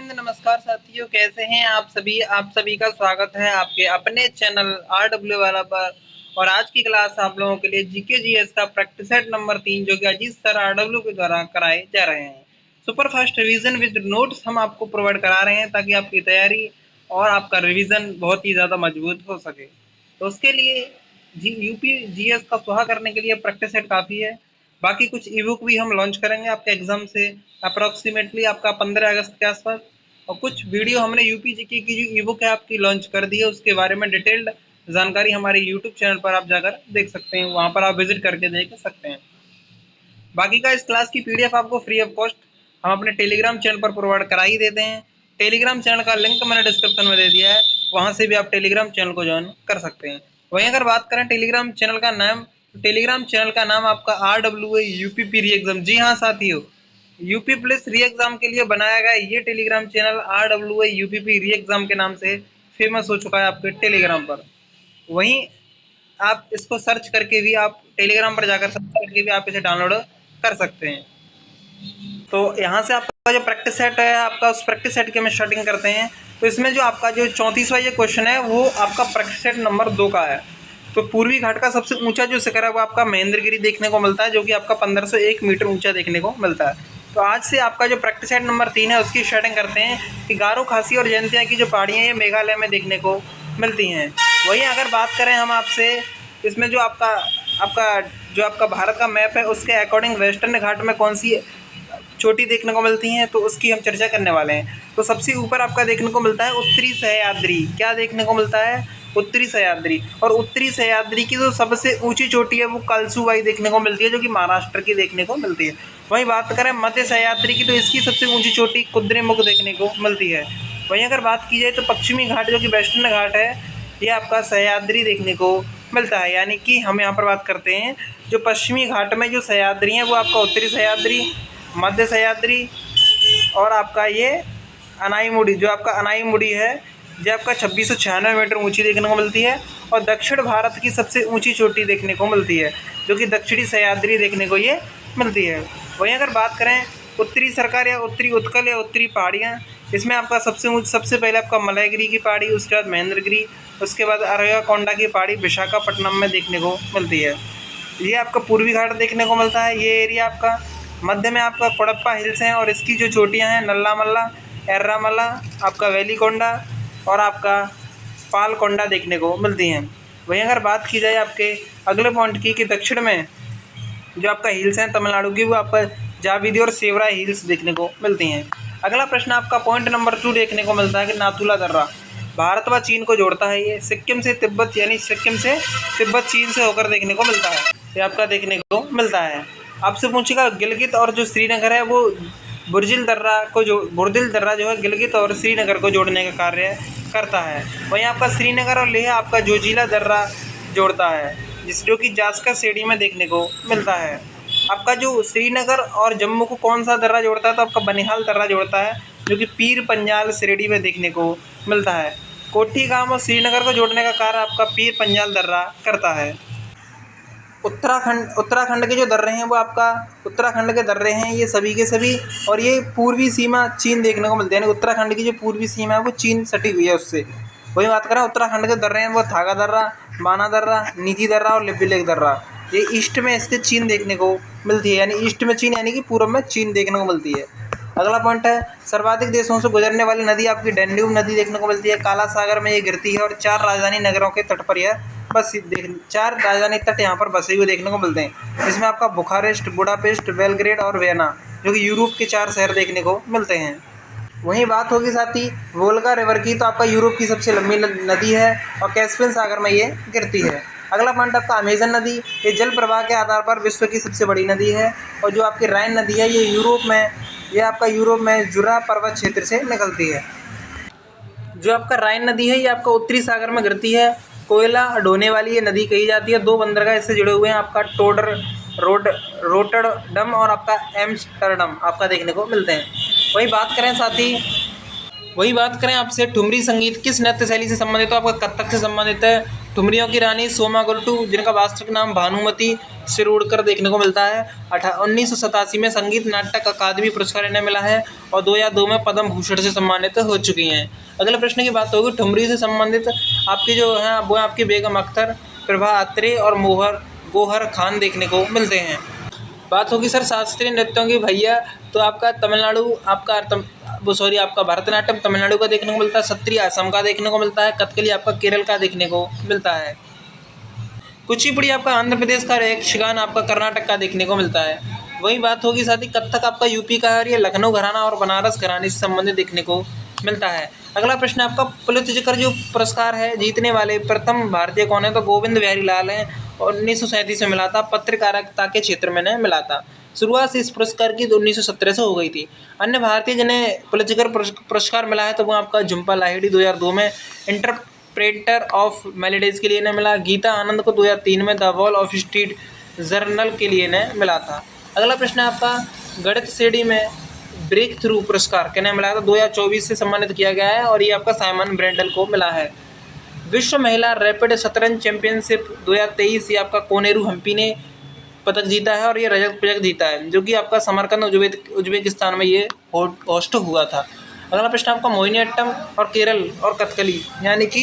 हिंद। नमस्कार साथियों, कैसे हैं आप सभी। आप सभी का स्वागत है आपके अपने चैनल RW वाला पर। और आज की क्लास आप लोगों के लिए जीके जीएस का प्रैक्टिस सेट नंबर 3 जो कि अजीत सर RW के द्वारा कराए जा रहे हैं। Super fast revision with notes हम आपको प्रोवाइड करा रहे हैं ताकि आपकी तैयारी और आपका रिवीजन बहुत ही ज़्यादा मजबूत हो सके। तो उसके लिए यूपी जीएस का सुहा करने के लिए प्रैक्टिस सेट काफ़ी है। बाकी कुछ ई बुक भी हम लॉन्च करेंगे आपके एग्जाम से अप्रोक्सीमेटली आपका 15 अगस्त के आसपास। और कुछ वीडियो हमने यूपी जीके की जो ई बुक है आपकी लॉन्च कर दी है, उसके बारे में डिटेल्ड जानकारी हमारे यूट्यूब चैनल पर आप जाकर देख सकते हैं, वहाँ पर आप विजिट करके देख सकते हैं। बाकी का इस क्लास की पीडीएफ आपको फ्री ऑफ कॉस्ट हम अपने टेलीग्राम चैनल पर प्रोवाइड करा ही देते हैं। टेलीग्राम चैनल का लिंक मैंने डिस्क्रिप्शन में दे दिया है, वहाँ से भी आप टेलीग्राम चैनल को ज्वाइन कर सकते हैं। वहीं अगर बात करें टेलीग्राम चैनल का नाम, टेलीग्राम चैनल का नाम आपका RWA यूपी री एग्जाम। जी हाँ साथियों, यूपी पुलिस री एग्जाम के लिए बनाया गया ये टेलीग्राम चैनल RWA यूपी री एग्जाम के नाम से फेमस हो चुका है आपके टेलीग्राम पर। वहीं आप इसको सर्च करके भी, आप टेलीग्राम पर जाकर सर्च करके भी आप इसे डाउनलोड कर सकते हैं। तो यहाँ से आपका जो प्रैक्टिस सेट है आपका, उस प्रैक्टिस सेट की हम स्टार्टिंग करते हैं। तो इसमें जो आपका जो 34वां ये क्वेश्चन है वो आपका प्रैक्टिस सेट नंबर 2 का है। तो पूर्वी घाट का सबसे ऊंचा जो शिखर है वो आपका महेंद्रगिरी देखने को मिलता है, जो कि आपका 1501 मीटर ऊंचा देखने को मिलता है। तो आज से आपका जो प्रैक्टिस सेट नंबर 3 है उसकी स्टार्टिंग करते हैं कि गारो, खासी और जयंतिया की जो पहाड़ियाँ ये मेघालय में देखने को मिलती हैं। वहीं अगर बात करें हम आपसे, इसमें जो आपका आपका भारत का मैप है उसके अकॉर्डिंग वेस्टर्न घाट में कौन सी चोटी देखने को मिलती हैं, तो उसकी हम चर्चा करने वाले हैं। तो सबसे ऊपर आपका देखने को मिलता है उत्तरी सह्याद्री। क्या देखने को मिलता है? उत्तरी सह्याद्री। और उत्तरी सह्याद्री की जो सबसे ऊंची चोटी है वो कलसूबाई देखने को मिलती है, जो कि महाराष्ट्र की देखने को मिलती है। वहीं बात करें मध्य सह्याद्री की, तो इसकी सबसे ऊंची चोटी कुद्रेमुख देखने को मिलती है। वहीं अगर बात की जाए तो पश्चिमी घाट जो कि वेस्टर्न घाट है, ये आपका सह्याद्री देखने को मिलता है। यानी कि हम यहाँ पर बात करते हैं जो पश्चिमी घाट में जो सह्याद्री हैं वो आपका उत्तरी सह्याद्री, मध्य सह्याद्री और आपका ये अनाईमुड़ी, जो आपका अनाईमुड़ी है जो आपका 2696 मीटर ऊंची देखने को मिलती है। और दक्षिण भारत की सबसे ऊंची चोटी देखने को मिलती है, जो कि दक्षिणी सह्याद्री देखने को ये मिलती है। वहीं अगर बात करें उत्तरी सरकार या उत्तरी उत्कल या उत्तरी पहाड़ियाँ, इसमें आपका सबसे पहले आपका मलयगिरी की पहाड़ी, उसके बाद महेंद्रगिरी, उसके बाद अरयाकोंडा की पहाड़ी विशाखापट्टनम में देखने को मिलती है। ये आपका पूर्वी घाट देखने को मिलता है ये एरिया आपका। मध्य में आपका कोडप्पा हिल्स हैं और इसकी जो चोटियां हैं नल्लामल्ला, एर्रामल्ला, आपका वेलीकोंडा और आपका पालकोंडा देखने को मिलती हैं। वहीं अगर बात की जाए आपके अगले पॉइंट की कि दक्षिण में जो आपका हिल्स हैं तमिलनाडु की, वो आपका जाविदी और सेवरा हिल्स देखने को मिलती हैं। अगला प्रश्न आपका पॉइंट नंबर 2 देखने को मिलता है कि नाथुला दर्रा भारत व चीन को जोड़ता है। ये सिक्किम से तिब्बत, यानी सिक्किम से तिब्बत चीन से होकर देखने को मिलता है, ये आपका देखने को मिलता है। आपसे पूछेगा गिलगित और जो श्रीनगर है वो बुर्जिल दर्रा जो है गिलगित और श्रीनगर को जोड़ने का कार्य करता है। वहीं आपका श्रीनगर और लेह आपका जोजिला दर्रा जोड़ता है, जो कि जास्कर श्रेणी में देखने को मिलता है। आपका जो श्रीनगर और जम्मू को कौन सा दर्रा जोड़ता है, तो आपका बनिहाल दर्रा जोड़ता है, जो कि पीर पंजाल श्रेणी में देखने को मिलता है। कोठी गांव और श्रीनगर को जोड़ने का कार्य आपका पीर पंजाल दर्रा करता है। उत्तराखंड के जो दर्रे हैं वो आपका उत्तराखंड के दर्रे हैं ये सभी के सभी, और ये पूर्वी सीमा चीन देखने को मिलती है। यानी उत्तराखंड की जो पूर्वी सीमा है वो चीन सटी हुई है उससे। वही बात करें उत्तराखंड के दर्रे हैं वो थागा दर्रा, माना दर्रा, नीति दर्रा और लिपिलेख दर्रा, ये ईस्ट में इसके चीन देखने को मिलती है। यानी ईस्ट में चीन, यानी कि पूर्व में चीन देखने को मिलती है। अगला पॉइंट है सर्वाधिक देशों से गुजरने वाली नदी आपकी डैन्यूब नदी देखने को मिलती है। काला सागर में ये गिरती है और 4 राजधानी नगरों के तट पर यह 4 राजधानी तट यहाँ पर बसे हुए देखने को मिलते हैं। इसमें आपका बुखारेस्ट, बुडापेस्ट, बेलग्रेड और वियना, जो कि यूरोप के 4 शहर देखने को मिलते हैं। वहीं बात होगी साथ ही वोल्गा रिवर की, तो आपका यूरोप की सबसे लंबी नदी है और कैस्पियन सागर में ये गिरती है। अगला पॉइंट आपका अमेजन नदी, ये जल प्रवाह के आधार पर विश्व की सबसे बड़ी नदी है। और जो आपकी राइन नदी है ये आपका यूरोप में जुरा पर्वत क्षेत्र से निकलती है। जो आपका राइन नदी है ये आपका उत्तरी सागर में गिरती है। कोयला ढोने वाली ये नदी कही जाती है। 2 बंदरगाह इससे जुड़े हुए हैं, आपका रोटरडम और आपका एम्स्टर्डम आपका देखने को मिलते हैं। वही बात करें आपसे ठुमरी संगीत किस नृत्य शैली से संबंधित है, तो आपका कथक से संबंधित है। ठुमरियों की रानी सोमा गुल्टू, जिनका वास्तविक नाम भानुमति शिरोडकर देखने को मिलता है। 1987 में संगीत नाटक अकादमी पुरस्कार इन्हें मिला है और 2002 में पद्म भूषण से सम्मानित हो चुकी हैं। अगले प्रश्न की बात होगी ठुमरी से संबंधित आपकी जो है वो आपकी बेगम अख्तर, प्रभा अत्रे और गौहर खान देखने को मिलते हैं। बात होगी सर शास्त्रीय नृत्यों की भैया, तो आपका तमिलनाडु आपका भरतनाट्यम तमिलनाडु का देखने को मिलता है, सत्रिय असम का देखने को मिलता है, कथकली आपका केरल का देखने को मिलता है, कुचिपुड़ी आपका आंध्र प्रदेश का, यक्षगान आपका कर्नाटक का देखने को मिलता है। वही बात होगी साथ ही कथक आपका यूपी का है और ये लखनऊ घराना और बनारस घराने से संबंधित देखने को मिलता है। अगला प्रश्न आपका पुलित्जकर जो पुरस्कार है जीतने वाले प्रथम भारतीय कौन है, तो गोविंद बिहारी लाल हैं और 1937 में मिला था, पत्रकारिता के क्षेत्र में मिला था। शुरुआत से इस पुरस्कार की 1917 से हो गई थी। अन्य भारतीय जिन्हें पुलित्जकर पुरस्कार मिला है तो वो आपका झुम्पा लाहिड़ी 2002 में इंटरप्रेटर ऑफ मेलोडीज के लिए इन्हें मिला। गीता आनंद को 2003 में the wall of street journal के लिए इन्हें मिला था। अगला प्रश्न आपका गणित श्रेणी में ब्रेक थ्रू पुरस्कार किन्हें मिला था, 2024 से सम्मानित किया गया है और ये आपका साइमन ब्रेंडल को मिला है। विश्व महिला रैपिड शतरंज चैंपियनशिप 2023 ये आपका कोनेरू हम्पी ने पदक जीता है और ये रजत पदक जीता है, जो कि आपका समरकंद उज्बेकिस्तान में ये होस्ट हुआ था। अगला प्रश्न आपका मोहिनीअट्टम और केरल और कथकली यानी कि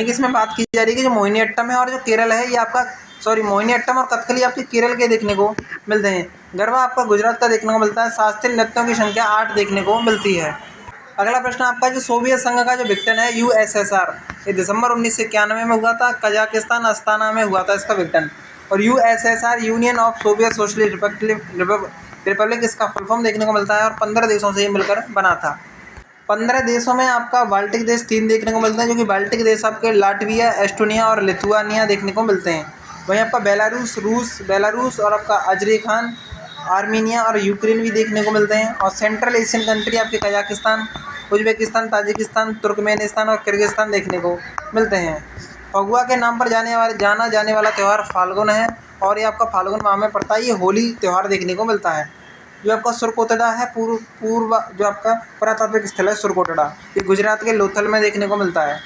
इसमें बात की जा रही है कि जो मोहिनीअट्टम है और जो केरल है ये आपका मोहिनीअट्टम और कथकली आपके केरल के देखने को मिलते हैं। गरबा आपका गुजरात का देखने को मिलता है। शास्त्रीय नृत्यों की संख्या 8 देखने को मिलती है। अगला प्रश्न आपका जो सोवियत संघ का जो विघटन है USSR ये दिसंबर 1991 में हुआ था। कजाकिस्तान अस्ताना में हुआ था इसका विघटन। और USSR union of Soviet socialist Republic इसका फुल फॉर्म देखने को मिलता है और 15 देशों से ये मिलकर बना था। 15 देशों में आपका बाल्टिक देश 3 देखने को मिलते हैं, जो कि बाल्टिक देश आपके लाटविया, एस्टोनिया और लिथुआनिया देखने को मिलते हैं। वहीं आपका बेलारूस और आपका अजरबैजान, आर्मीनिया और यूक्रेन भी देखने को मिलते हैं। और सेंट्रल एशियन कंट्री आपके कजाकिस्तान, उज्बेकिस्तान, ताजिकिस्तान, तुर्कमेनिस्तान और किर्गिस्तान देखने को मिलते हैं। फगुआ के नाम पर जाना जाने वाला त्यौहार फाल्गुन है और ये आपका फाल्गुन माह में पड़ता है। ये होली त्यौहार देखने को मिलता है। जो आपका सुरकोटड़ा है पूर्व जो आपका पुरातात्विक स्थल है सुरकोटड़ा, ये गुजरात के लोथल में देखने को मिलता है।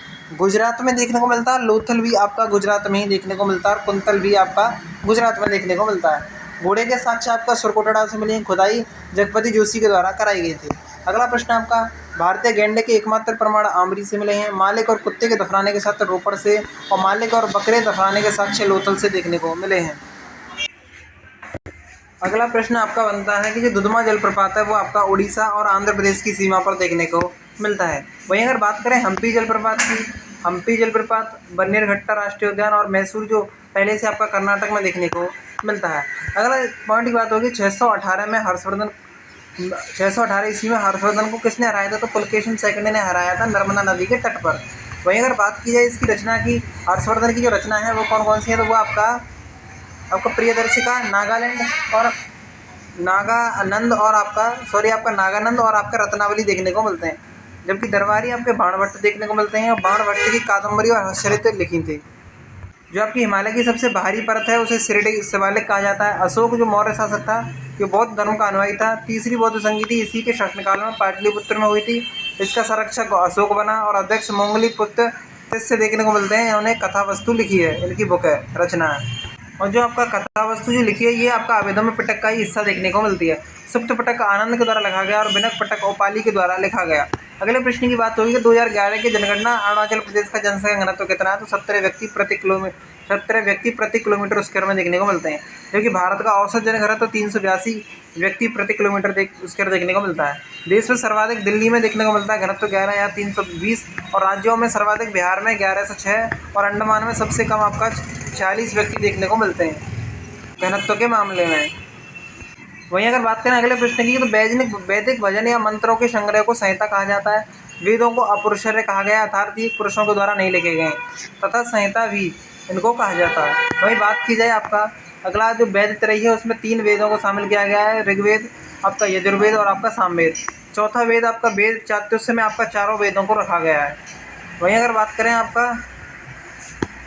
लोथल भी आपका गुजरात में ही देखने को मिलता है और कुंतल भी आपका गुजरात में देखने को मिलता है। घोड़े के साक्ष्य आपका सुरकोटड़ा से मिली खुदाई जगपति जोशी के द्वारा कराई गई थी। अगला प्रश्न आपका भारतीय गैंडे के एकमात्र प्रमाण आमरी से मिले हैं। मालिक और कुत्ते के दफनाने के साथ रोपड़ से और मालिक और बकरे दफनाने के साक्ष्य लोथल से देखने को मिले हैं। अगला प्रश्न आपका बनता है कि जो दुधमा जलप्रपात है वो आपका उड़ीसा और आंध्र प्रदेश की सीमा पर देखने को मिलता है। वहीं अगर बात करें हम्पी जलप्रपात बन्नेरघट्टा राष्ट्रीय उद्यान और मैसूर जो पहले से आपका कर्नाटक में देखने को मिलता है। अगला पॉइंट की बात होगी 618 ईस्वी में हर्षवर्धन को किसने हराया था, तो पुलकेशिन सेकंड ने हराया था नर्मदा नदी के तट पर। वहीं अगर बात की जाए इसकी रचना की, हर्षवर्धन की जो रचना है वो कौन सी है, तो वो आपका प्रियदर्शिका, नागानंद और आपका रत्नावली देखने को मिलते हैं। जबकि दरबारी आपके बाणभट्ट देखने को मिलते हैं और बाणभट्ट की कादम्बरी और हर्षचरित लिखी थी। जो आपकी हिमालय की सबसे बाहरी परत है उसे शिवालिक कहा जाता है। अशोक जो मौर्य शासक था ये बौद्ध धर्म का अनुयायी था। तीसरी बौद्ध संधि थी इसी के शासनकाल में पाटलिपुत्र में हुई थी। इसका संरक्षक अशोक बना और अध्यक्ष मोंगली पुत्र तिस्य देखने को मिलते हैं। इन्होंने कथा वस्तु लिखी है, इनकी बुक है, रचना है। और जो आपका कथा वस्तु जो लिखी है ये आपका अभिधम्म पिटक का ही हिस्सा देखने को मिलती है। सुप्त पिटक आनंद के द्वारा लिखा गया और बिनक पिटक ओपाली के द्वारा लिखा गया। अगले प्रश्न की बात होगी कि 2011 की जनगणना अरुणाचल प्रदेश का जनसंख्या घनत्व कितना है, तो 17 व्यक्ति प्रति किलोमीटर स्क्वायर में देखने को मिलते हैं। जबकि भारत का औसत जनघनत्व 382 व्यक्ति प्रति किलोमीटर स्क्वायर देखने को मिलता है। देश में सर्वाधिक दिल्ली में देखने को मिलता है घनत्व 11 या 320 और राज्यों में सर्वाधिक बिहार में 11 से 6 और अंडमान में सबसे कम आपका 46 व्यक्ति देखने को मिलते हैं घनत्व के मामले में। वहीं अगर बात करें अगले प्रश्न की, तो वैदिक भजन या मंत्रों के संग्रह को संहिता कहा जाता है। वेदों को अपुरुषर्य कहा गया अर्थात ये पुरुषों के द्वारा नहीं लिखे गए तथा संहिता भी इनको कहा जाता है। वहीं बात की जाए आपका अगला जो वेद त्रयी है उसमें 3 वेदों को शामिल किया गया है, ऋग्वेद, आपका यजुर्वेद और आपका सामवेद। चौथा वेद आपका वेद चातुर्स्य में आपका चारों वेदों को रखा गया है। वहीं अगर बात करें आपका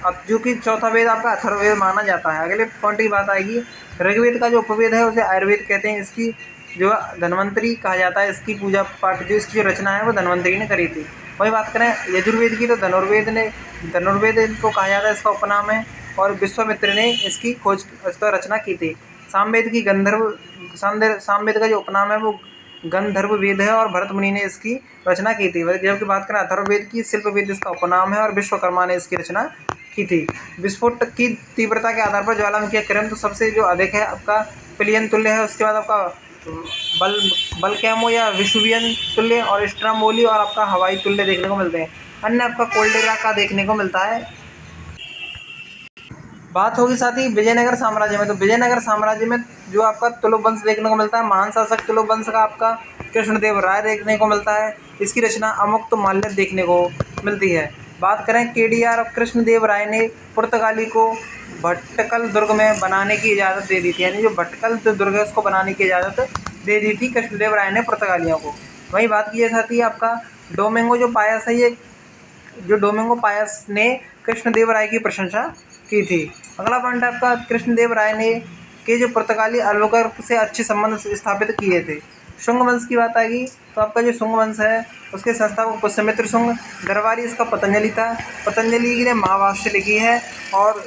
अब जो कि चौथा वेद आपका अथर्ववेद माना जाता है। अगले पॉइंट की बात आएगी, ऋग्वेद का जो उपवेद है उसे आयुर्वेद कहते हैं। इसकी जो धन्वंतरी कहा जाता है, इसकी पूजा पाठ जो इसकी जो रचना है वो धन्वंतरी ने करी थी। वही बात करें यजुर्वेद की, तो धनुर्वेद इनको कहा जाता है, इसका उपनाम है। और विश्वामित्र ने इसकी खोज इसका रचना की थी। सामवेद की सामवेद का जो उपनाम है वो गंधर्व वेद है और भरत मुनि ने इसकी रचना की थी। जबकि बात करें अथर्ववेद की, शिल्पवेद इसका उपनाम है और विश्वकर्मा ने इसकी रचना की थी। विस्फोट की तीव्रता के आधार पर ज्वालामुखी का क्रम तो सबसे जो अधिक है आपका प्लियन तुल्य है, उसके बाद आपका बल बलकैमो या विसुवियन तुल्य और स्ट्रामोली और आपका हवाई तुल्य देखने को मिलते हैं। अन्य आपका कोल्डेरा का देखने को मिलता है। बात होगी साथ ही विजयनगर साम्राज्य में, तो विजयनगर साम्राज्य में जो आपका तुलुप वंश देखने को मिलता है, महान शासक तुलुप वंश का आपका कृष्णदेव राय देखने को मिलता है। इसकी रचना अमुक्त माल्य देखने को मिलती है। बात करें केडीआर और कृष्णदेव राय ने पुर्तगाली को भट्टकल दुर्ग में बनाने की इजाज़त दे दी थी, यानी जो भट्टकल दुर्ग है उसको बनाने की इजाज़त दे दी थी कृष्णदेव राय ने पुर्तगालियों को। वहीं बात की जाती है आपका डोमिंगो जो पायस है, ये जो डोमिंगो पायस ने कृष्णदेव राय की प्रशंसा की थी। अगला पॉइंट आपका कृष्णदेव राय ने के जो पुर्तगाली अलोकर से अच्छे संबंध स्थापित किए थे। शुंग वंश की बात आएगी तो आपका जो शुंग वंश है उसके संस्थापक पुष्यमित्र शुंग, दरबारी इसका पतंजलि था। पतंजलि ने महाभाष्य लिखी है और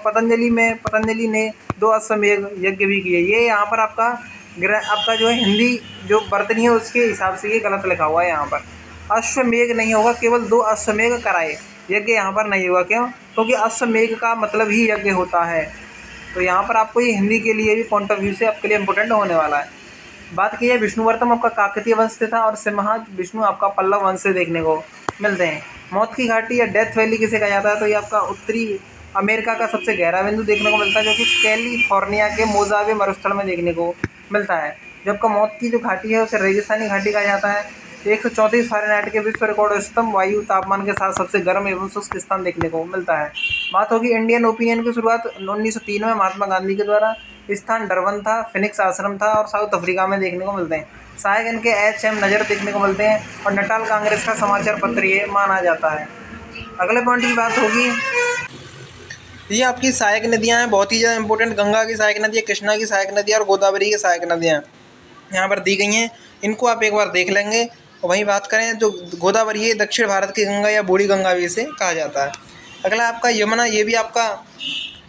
पतंजलि ने 2 अश्वमेध यज्ञ भी किए। ये यहाँ पर आपका जो है हिंदी जो वर्तनी है उसके हिसाब से ये गलत लिखा हुआ है। यहाँ पर अश्वमेघ नहीं होगा, केवल 2 अश्वमेघ कराए, यज्ञ यहाँ पर नहीं होगा। क्यों? क्योंकि अश्वमेघ का मतलब ही यज्ञ होता है। तो यहाँ पर आपको ये हिंदी के लिए भी पॉइंट ऑफ व्यू से आपके लिए इंपॉर्टेंट होने वाला है। बात की है विष्णुवर्तम आपका काकतीय वंश से था और सिम्हा विष्णु आपका पल्लव वंश से देखने को मिलते हैं। मौत की घाटी या डेथ वैली किसे कहा जाता है, तो ये आपका उत्तरी अमेरिका का सबसे गहरा बिंदु देखने को मिलता है, जो कि कैलिफोर्निया के मोजावे मरुस्थल में देखने को मिलता है। जब का मौत की जो घाटी है उसे रेगिस्तानी घाटी कहा जाता है। 134 फ़ारेनहाइट के विश्व रिकॉर्ड उच्चतम वायु तापमान के साथ सबसे गर्म एवं शुष्क स्थान देखने को मिलता है। बात होगी इंडियन ओपिनियन की शुरुआत 1903 में महात्मा गांधी के द्वारा। स्थान डरबन था, फिनिक्स आश्रम था और साउथ अफ्रीका में देखने को मिलते हैं। सहायक इनके HM नज़र देखने को मिलते हैं और नटाल कांग्रेस का समाचार पत्र ये माना जाता है। अगले पॉइंट की बात होगी, ये आपकी सहायक नदियाँ हैं, बहुत ही ज़्यादा इंपॉर्टेंट। गंगा की सहायक नदी है, कृष्णा की सहायक नदी है और गोदावरी की सहायक नदियाँ यहाँ पर दी गई हैं। इनको आप एक बार देख लेंगे। और वहीं बात करें जो गोदावरी है दक्षिण भारत की गंगा या बूढ़ी गंगा भी इसे कहा जाता है। अगला आपका यमुना, ये भी आपका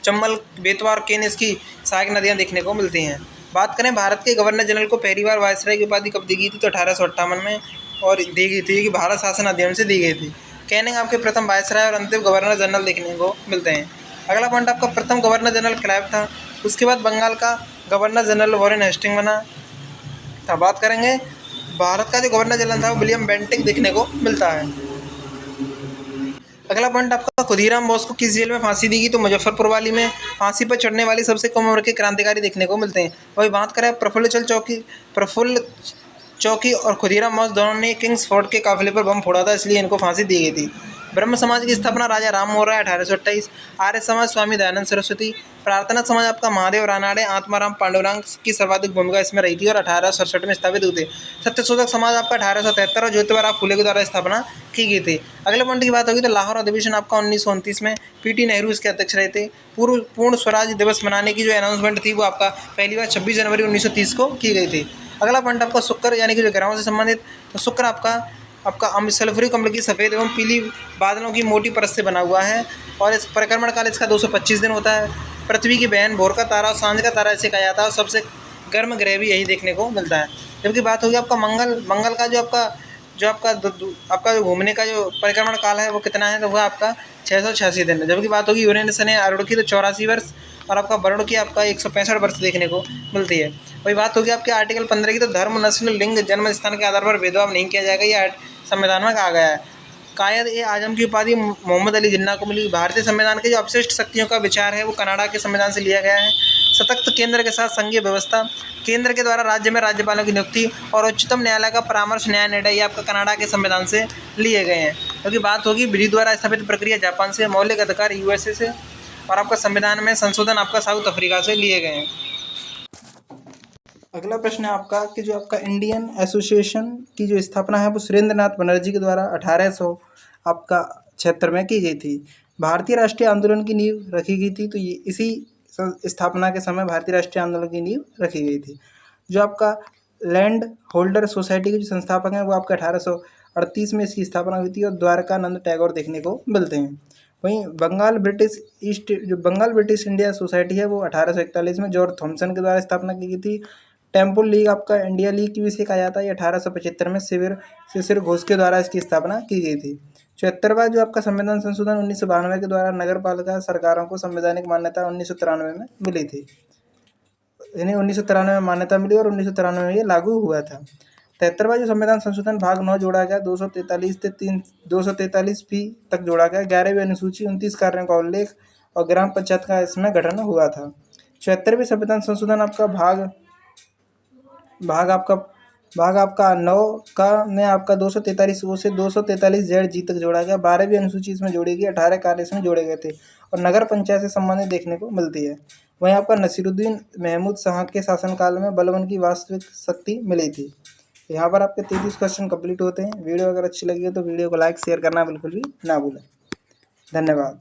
चंबल, बेतवा और केन इसकी सहायक नदियाँ देखने को मिलती हैं। बात करें भारत के गवर्नर जनरल को पहली बार वायसराय की उपाधि कब दी गई थी, तो 1858 में और दी गई थी, कि भारत शासन अधिनियम से दी गई थी। कैनिंग आपके प्रथम वायसराय और अंतिम गवर्नर जनरल देखने को मिलते हैं। अगला पॉइंट आपका प्रथम गवर्नर जनरल क्लाइव था। उसके बाद बंगाल का गवर्नर जनरल वॉरेन हेस्टिंग बना था। बात करेंगे भारत का जो गवर्नर जनरल था वो विलियम बेंटिक देखने को मिलता है। अगला पॉइंट आपका खुदीराम बोस को किस जेल में फांसी दी गई, तो मुजफ्फरपुर वाली में। फांसी पर चढ़ने वाली सबसे कम उम्र के क्रांतिकारी देखने को मिलते हैं। वही बात करें प्रफुल्ल चौकी और खुदीराम बोस दोनों ने किंग्स फोर्ट के काफिले पर बम फोड़ा था, इसलिए इनको फांसी दी गई थी। ब्रह्म समाज की स्थापना राजा राम मोहन राय 1828। आर्य समाज स्वामी दयानंद सरस्वती। प्रार्थना समाज आपका महादेव रानाडे, आत्माराम पांडुरंग की सर्वाधिक भूमिका इसमें रही थी और 1867 में स्थापित हुए थे। सत्यशोधक समाज आपका 1873 और ज्योतिबा फूले के द्वारा स्थापना की गई थी। अगले पॉइंट की बात होगी तो लाहौर अधिवेशन आपका 1929 में पीटी नेहरू इसके अध्यक्ष रहे थे। पूर्ण स्वराज दिवस मनाने की जो अनाउंसमेंट थी वो आपका पहली बार 26 जनवरी 1930 को की गई थी। अगला पॉइंट आपका शुक्र यानी कि जो ग्रहों से संबंधित, तो शुक्र आपका सल्फ्यूरिक अम्ल की सफ़ेद एवं पीली बादलों की मोटी परत से बना हुआ है और इस परिक्रमण काल इसका 225 दिन होता है। पृथ्वी की बहन, भोर का तारा और सांझ का तारा इसे कहा जाता है और सबसे गर्म ग्रह भी यही देखने को मिलता है। जबकि बात होगी आपका मंगल का जो घूमने का जो परिक्रमण काल है वो कितना है, तो वह आपका 686 दिन है। जबकि बात होगी यूरेनस ने अरुण की, तो 84 वर्ष और आपका वरुण की आपका 165 वर्ष देखने को मिलती है। वही बात होगी आपके आर्टिकल 15 की, तो धर्म, नस्ल, लिंग, जन्म स्थान के आधार पर भेदभाव नहीं किया जाएगा, यह संविधान में कहा गया है। कायद ए आजम की उपाधि मोहम्मद अली जिन्ना को मिली। भारतीय संविधान के जो अपशिष्ट शक्तियों का विचार है वो कनाडा के संविधान से लिया गया है। सतत केंद्र के साथ संघीय व्यवस्था, केंद्र के द्वारा राज्य में राज्यपालों की नियुक्ति और उच्चतम न्यायालय का परामर्श न्याय निर्णय, ये आपका कनाडा के संविधान से लिए गए हैं। क्योंकि बात होगी विधि द्वारा स्थापित प्रक्रिया जापान से, मौलिक अधिकार USA से और आपका संविधान में संशोधन आपका साउथ अफ्रीका से लिए गए हैं। अगला प्रश्न है आपका कि जो आपका इंडियन एसोसिएशन की जो स्थापना है वो सुरेंद्र नाथ बनर्जी के द्वारा 1800 आपका 76 में की गई थी। भारतीय राष्ट्रीय आंदोलन की नींव रखी गई थी, तो ये इसी स्थापना के समय भारतीय राष्ट्रीय आंदोलन की नींव रखी गई थी। जो आपका लैंड होल्डर सोसाइटी के जो संस्थापक हैं वो आपका 1838 में इसकी स्थापना हुई थी और द्वारकानंद टैगोर देखने को मिलते हैं। वहीं बंगाल ब्रिटिश इंडिया सोसाइटी है वो 1841 में जॉर्ज थॉमसन के द्वारा स्थापना की गई थी। टेम्पल लीग आपका इंडिया लीग की भी इसे कहा जाता है, ये 1875 में शिशिर घोष के द्वारा इसकी स्थापना की गई थी। 74वां जो आपका संविधान संशोधन 1992 के द्वारा नगर पालिका सरकारों को संवैधानिक मान्यता 1993 में मिली थी, यानी 1993 में मान्यता मिली और 1993 में ये लागू हुआ था। 73वां जो संविधान संशोधन भाग 9 जोड़ा गया, 243 फी तक जोड़ा गया। 11वीं अनुसूची 29 कार्यों का उल्लेख और ग्राम पंचायत का इसमें गठन हुआ था। 76वें संविधान संशोधन आपका भाग आपका 9 का में आपका 243 ओ से 243 जेड जी तक जोड़ा गया। 12वीं अनुसूची इसमें जोड़ी गई, 18 कार्य इसमें जोड़े गए थे और नगर पंचायत से संबंधित देखने को मिलती है। वहीं आपका नसीरुद्दीन महमूद शाह के शासनकाल में बलबन की वास्तविक शक्ति मिली थी। यहाँ पर आपके 33 क्वेश्चन कंप्लीट होते हैं। वीडियो अगर अच्छी लगी हो तो वीडियो को लाइक शेयर करना बिल्कुल भी ना भूलें। धन्यवाद।